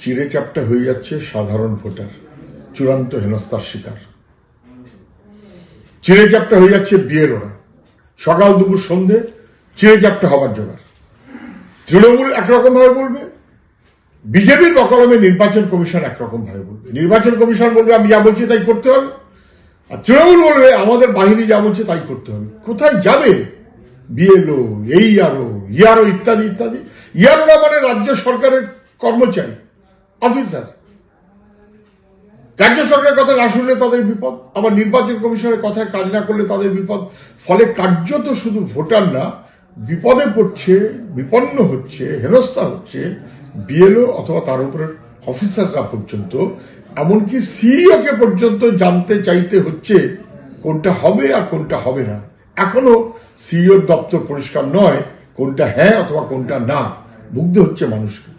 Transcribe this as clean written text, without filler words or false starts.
চিড়ে চ্যাপ্টা হয়ে যাচ্ছে সাধারণ ভোটার, চূড়ান্ত হেনস্থার শিকার। চিড়ে চ্যাপ্টা হয়ে যাচ্ছে বিএলওরা, সকাল দুপুর সন্ধে চিড়ে চ্যাপ্টা হবার জোগাড়। তৃণমূল একরকম ভাবে বলবে, বিজেপির বকলমে নির্বাচন কমিশন একরকম ভাবে বলবে। নির্বাচন কমিশন বলবে আমি যা বলছি তাই করতে হবে, আর তৃণমূল বলবে আমাদের বাহিনী যা বলছে তাই করতে হবে। কোথায় যাবে বিএলও, ইয়ারও ইত্যাদি ইত্যাদি। ইয়ারোরা মানে রাজ্য সরকারের কর্মচারী, অফিসার। রাজ্য সরকারের কথা না শুনলে তাদের বিপদ, আবার নির্বাচন কমিশনের কথায় কাজ না করলে তাদের বিপদ। ফলে কার্যত শুধু ভোটার না, বিপদে পড়ছে, বিপন্ন হচ্ছে, হেনস্থা হচ্ছে বিএলও অথবা তার উপরের অফিসাররা পর্যন্ত। এমনকি সিইও কে পর্যন্ত জানতে চাইতে হচ্ছে কোনটা হবে আর কোনটা হবে না। এখনো সিইওর দপ্তর পরিষ্কার নয় কোনটা হ্যাঁ অথবা কোনটা না। মুগ্ধ হচ্ছে মানুষকে।